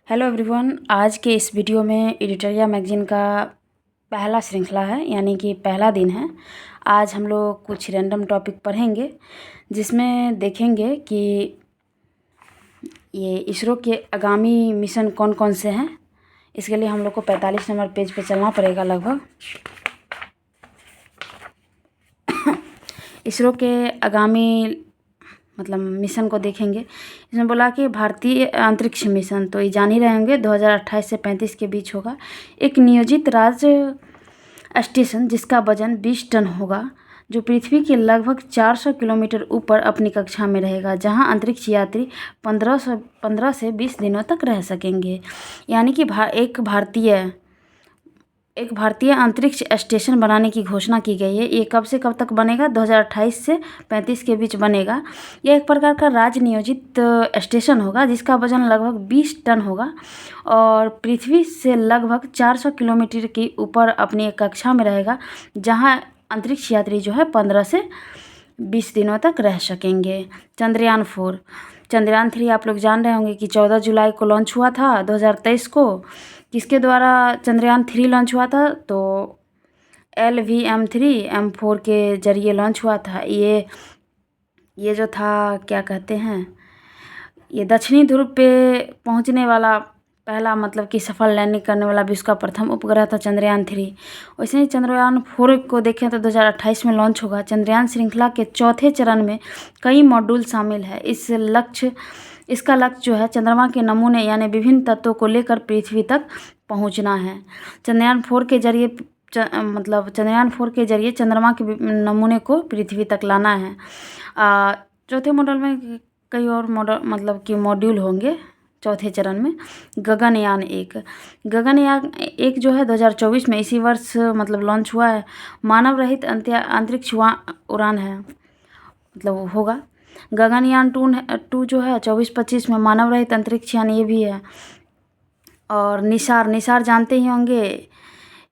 Hello everyone. आज के इस वीडियो में एडिटोरिया मैगजीन का पहला श्रृंखला है, यानी कि पहला दिन है। आज हम लोग कुछ रैंडम टॉपिक पढ़ेंगे जिसमें देखेंगे कि ये इसरो के आगामी मिशन कौन कौन से हैं। इसके लिए हम लोग को 45 नंबर पेज पे चलना पड़ेगा लगभग। इसरो के आगामी मिशन को देखेंगे। इसमें बोला कि भारतीय अंतरिक्ष मिशन, तो ये जान ही रहे होंगे, 2028 से 35 के बीच होगा। एक नियोजित राज्य स्टेशन जिसका वजन 20 टन होगा, जो पृथ्वी के लगभग 400 किलोमीटर ऊपर अपनी कक्षा में रहेगा, जहां अंतरिक्ष यात्री 15 से 20 दिनों तक रह सकेंगे। यानी कि एक भारतीय अंतरिक्ष स्टेशन बनाने की घोषणा की गई है। ये कब से कब तक बनेगा? 2028 से 35 के बीच बनेगा। यह एक प्रकार का राज्य नियोजित स्टेशन होगा जिसका वजन लगभग 20 टन होगा और पृथ्वी से लगभग 400 किलोमीटर के ऊपर अपनी एक कक्षा में रहेगा, जहां अंतरिक्ष यात्री जो है 15 से 20 दिनों तक रह सकेंगे। चंद्रयान 3 आप लोग जान रहे होंगे कि 14 जुलाई को लॉन्च हुआ था 2023 को। किसके द्वारा चंद्रयान 3 लॉन्च हुआ था? तो LVM-3M4 के जरिए लॉन्च हुआ था। ये जो था, क्या कहते हैं, ये दक्षिणी ध्रुव पे पहुंचने वाला पहला कि सफल लैंडिंग करने वाला विश्व का प्रथम उपग्रह था चंद्रयान 3। वैसे ही चंद्रयान 4 को देखें तो 2028 में लॉन्च होगा। चंद्रयान श्रृंखला के चौथे चरण में कई मॉड्यूल शामिल है। इसका लक्ष्य जो है चंद्रमा के नमूने यानी विभिन्न तत्वों को लेकर पृथ्वी तक पहुंचना है। चंद्रयान 4 के जरिए चंद्रमा के नमूने को पृथ्वी तक लाना है। चौथे मॉडल में कई और मॉड्यूल होंगे। चौथे चरण में गगनयान 1 जो है 2024 में इसी वर्ष लॉन्च हुआ है। मानव रहित अंतरिक्ष उड़ान है, होगा। गगनयान 2 जो है 24-25 में मानव रहित अंतरिक्ष यान, ये भी है। और निसार जानते ही होंगे।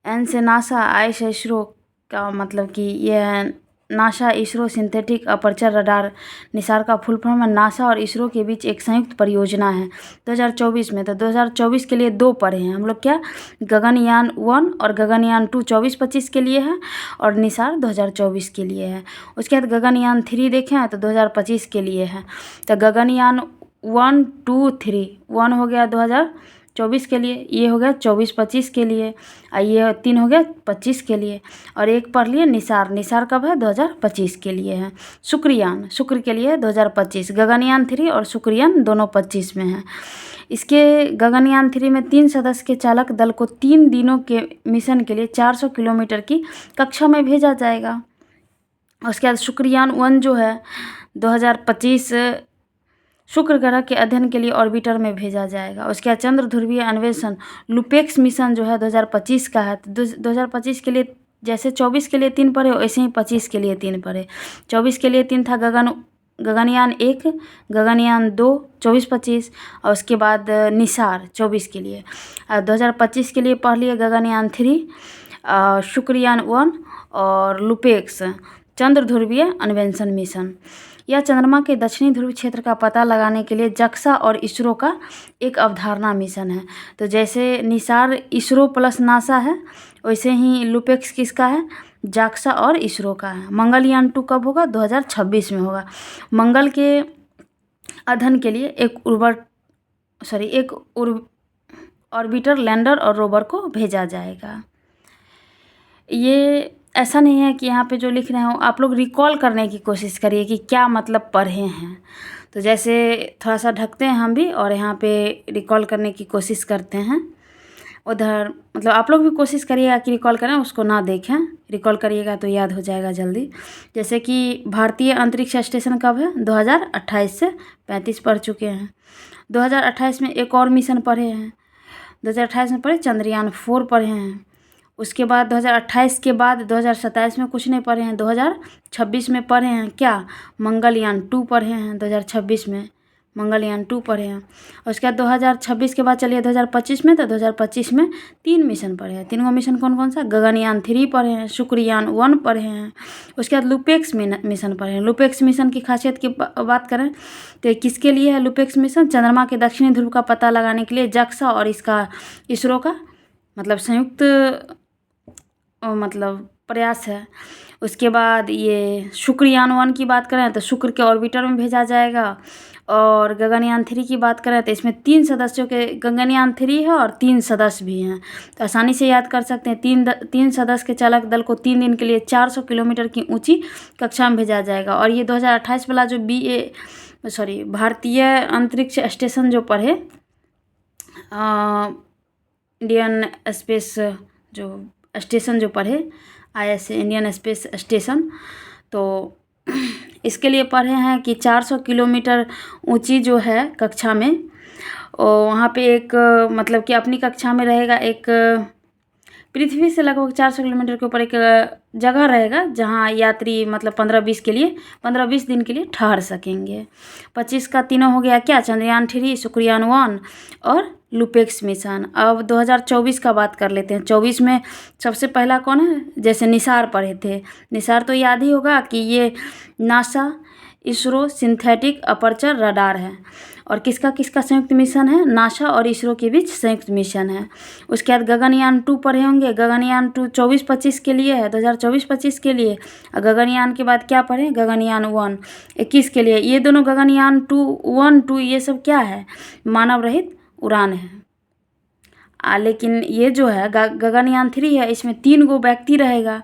एन से नासा, आई से इसरो का कि ये है NASA ISRO synthetic aperture radar. Nisar का फुल फॉर्म है। नासा और इसरो के बीच एक संयुक्त परियोजना है 2024 में। तो 2024 के लिए 2 पढ़े हैं हम लोग। क्या? गगनयान 1 और गगनयान 2 24-25 के लिए है और निसार 2024 के लिए है। उसके बाद गगनयान 3 देखें तो 2025 के लिए है। तो गगनयान 1, 2, 3, 1 हो गया 2024 के लिए, ये हो गया 24-25 के लिए, और ये 3 हो गया 25 के लिए, और एक पढ़ लिए निसार कब है? 2025 के लिए है। शुक्र के लिए 2025। गगनयान 3 और शुक्रयान दोनों 25 में है। इसके गगनयान 3 में 3 सदस्य के चालक दल को 3 दिनों के मिशन के लिए 400 किलोमीटर की कक्षा में भेजा जाएगा। उसके बाद शुक्रयान 1 जो है 2025 शुक्र ग्रह के अध्ययन के लिए ऑर्बिटर में भेजा जाएगा। उसके बाद चंद्र ध्रुवीय अन्वेषण लुपेक्स मिशन जो है 2025 का है। 2025 के लिए जैसे 24 के लिए 3 पढ़े, वैसे ही 25 के लिए 3 पढ़े। 24 के लिए 3 था गगनयान 1, गगनयान 2 24-25, और उसके बाद निसार 24 के लिए। 2025 के लिए पढ़ लिए गगनयान 3, शुक्रयान 1 और लुपेक्स चंद्र ध्रुवीय अन्वेषण मिशन। यह चंद्रमा के दक्षिणी ध्रुव क्षेत्र का पता लगाने के लिए जक्सा और इसरो का एक अवधारणा मिशन है। तो जैसे निसार इसरो प्लस नासा है, वैसे ही लुपेक्स किसका है? जक्सा और इसरो का है। मंगलयान 2 कब होगा? 2026 में होगा। मंगल के अध्ययन के लिए एक ऑर्बिटर, लैंडर और रोवर को भेजा जाएगा। ये ऐसा नहीं है कि यहाँ पे जो लिख रहे हो आप लोग रिकॉल करने की कोशिश करिए कि क्या पढ़े हैं। तो जैसे थोड़ा सा ढकते हैं हम भी और यहाँ पे रिकॉल करने की कोशिश करते हैं। उधर आप लोग भी कोशिश करिएगा कि रिकॉल करें, उसको ना देखें। रिकॉल करिएगा तो याद हो जाएगा जल्दी। जैसे कि भारतीय अंतरिक्ष स्टेशन कब है? 2028 से 35 पढ़ चुके हैं। 2028 में एक और मिशन पढ़े हैं। 2028 में पढ़े चंद्रयान 4 पढ़े हैं। उसके बाद 2028 के बाद 2027 में कुछ नहीं पढ़े हैं। 2026 में पढ़े हैं क्या? मंगलयान 2 पढ़े हैं 2026 में। मंगलयान 2 पढ़े हैं। और उसके बाद 2026 के बाद चलिए 2025 में, तो 2025 में 3 मिशन पढ़े हैं। तीनों मिशन कौन कौन सा? गगनयान 3 पढ़े हैं, शुक्रयान 1 पढ़े हैं, उसके बाद लुपेक्स मिशन पढ़े हैं। लुपेक्स मिशन की खासियत की बात करें तो किसके लिए है लुपेक्स मिशन? चंद्रमा के दक्षिणी ध्रुव का पता लगाने के लिए JAXA और इसका इसरो का मतलब संयुक्त मतलब प्रयास है। उसके बाद ये शुक्रयान 1 की बात करें तो शुक्र के ऑर्बिटर में भेजा जाएगा। और गगनयान 3 की बात करें तो इसमें 3 सदस्यों के, गगनयान 3 है और 3 सदस्य भी हैं, तो आसानी से याद कर सकते हैं। तीन सदस्य के चालक दल को 3 दिन के लिए 400 किलोमीटर की ऊंची कक्षा में भेजा जाएगा। और ये 2028 वाला जो भारतीय अंतरिक्ष स्टेशन जो पढ़े, इंडियन स्पेस जो स्टेशन जो पढ़े, ISA इंडियन स्पेस स्टेशन, तो इसके लिए पढ़े हैं कि 400 किलोमीटर ऊंची जो है कक्षा में, और वहाँ पे एक मतलब कि अपनी कक्षा में रहेगा, एक पृथ्वी से लगभग 400 किलोमीटर के ऊपर एक जगह रहेगा जहाँ यात्री मतलब 15-20 दिन के लिए ठहर सकेंगे। 25 का तीनों हो गया क्या? चंद्रयान 3, शुक्रयान 1 और लुपेक्स मिशन। अब 2024 का बात कर लेते हैं। 24 में सबसे पहला कौन है? जैसे निसार पढ़े थे, निसार तो याद ही होगा कि ये NASA ISRO synthetic aperture radar है। और किसका किसका संयुक्त मिशन है? नासा और इसरो के बीच संयुक्त मिशन है। उसके बाद गगनयान 2 पढ़े होंगे। गगनयान 2 24-25 के लिए है, 2024-25 के लिए। और गगनयान के बाद क्या पढ़े? गगनयान 1 21 के लिए। ये दोनों गगनयान 1, 2 ये सब क्या है? मानव रहित उड़ान है। लेकिन ये जो है गगनयान 3 है, इसमें 3 गो व्यक्ति रहेगा।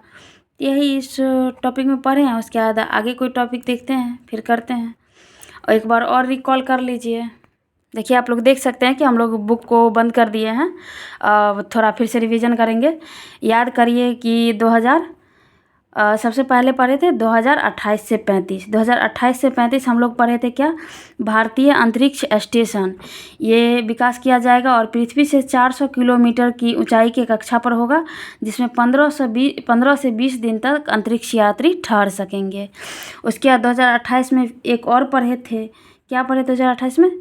यही इस टॉपिक में पढ़े हैं। उसके बाद आगे कोई टॉपिक देखते हैं, फिर करते हैं। और एक बार और रिकॉल कर लीजिए। देखिए आप लोग देख सकते हैं कि हम लोग बुक को बंद कर दिए हैं। थोड़ा फिर से रिवीजन करेंगे। याद करिए कि सबसे पहले पढ़े थे 2028 से 35। 2028 से 35 हम लोग पढ़े थे क्या? भारतीय अंतरिक्ष स्टेशन ये विकास किया जाएगा और पृथ्वी से 400 किलोमीटर की ऊंचाई के कक्षा पर होगा, जिसमें 15 से 20 दिन तक अंतरिक्ष यात्री ठहर सकेंगे। उसके बाद 2028 में एक और पढ़े थे। क्या पढ़े 2028 में?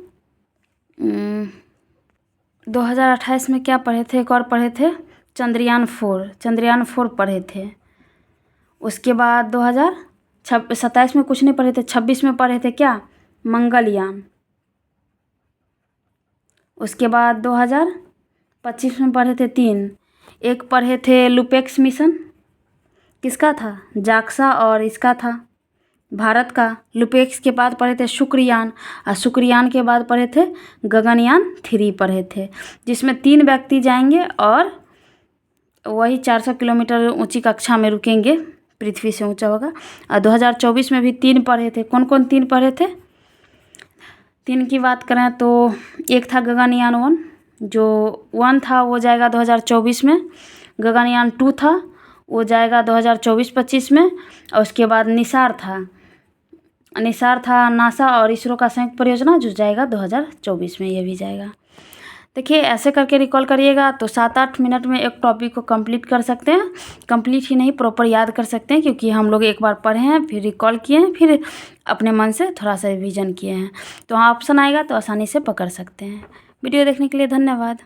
2028 में क्या पढ़े थे? एक और पढ़े थे, चंद्रयान 4 पढ़े थे। उसके बाद 2027 में कुछ नहीं पढ़े थे। 26 में पढ़े थे क्या? मंगलयान। उसके बाद 2025 में पढ़े थे 3। एक पढ़े थे लुपेक्स मिशन, किसका था? JAXA और इसका था भारत का। लुपेक्स के बाद पढ़े थे शुक्रयान, और शुक्रयान के बाद पढ़े थे गगनयान 3 पढ़े थे, जिसमें 3 व्यक्ति जाएंगे और वही 400 किलोमीटर ऊंची कक्षा में रुकेंगे, पृथ्वी से ऊंचा होगा। और 2024 में भी 3 पढ़े थे। कौन कौन 3 पढ़े थे? 3 की बात करें तो एक था गगनयान 1, जो 1 था वो जाएगा 2024 में। गगनयान 2 था वो जाएगा 2024-25 में। और उसके बाद निसार था नासा और इसरो का संयुक्त परियोजना, जो जाएगा 2024 में, ये भी जाएगा। देखिए ऐसे करके रिकॉल करिएगा तो 7-8 मिनट में एक टॉपिक को कंप्लीट कर सकते हैं। कंप्लीट ही नहीं, प्रॉपर याद कर सकते हैं, क्योंकि हम लोग एक बार पढ़े हैं, फिर रिकॉल किए हैं, फिर अपने मन से थोड़ा सा रिवीजन किए हैं। तो वहाँ ऑप्शन आएगा तो आसानी से पकड़ सकते हैं। वीडियो देखने के लिए धन्यवाद।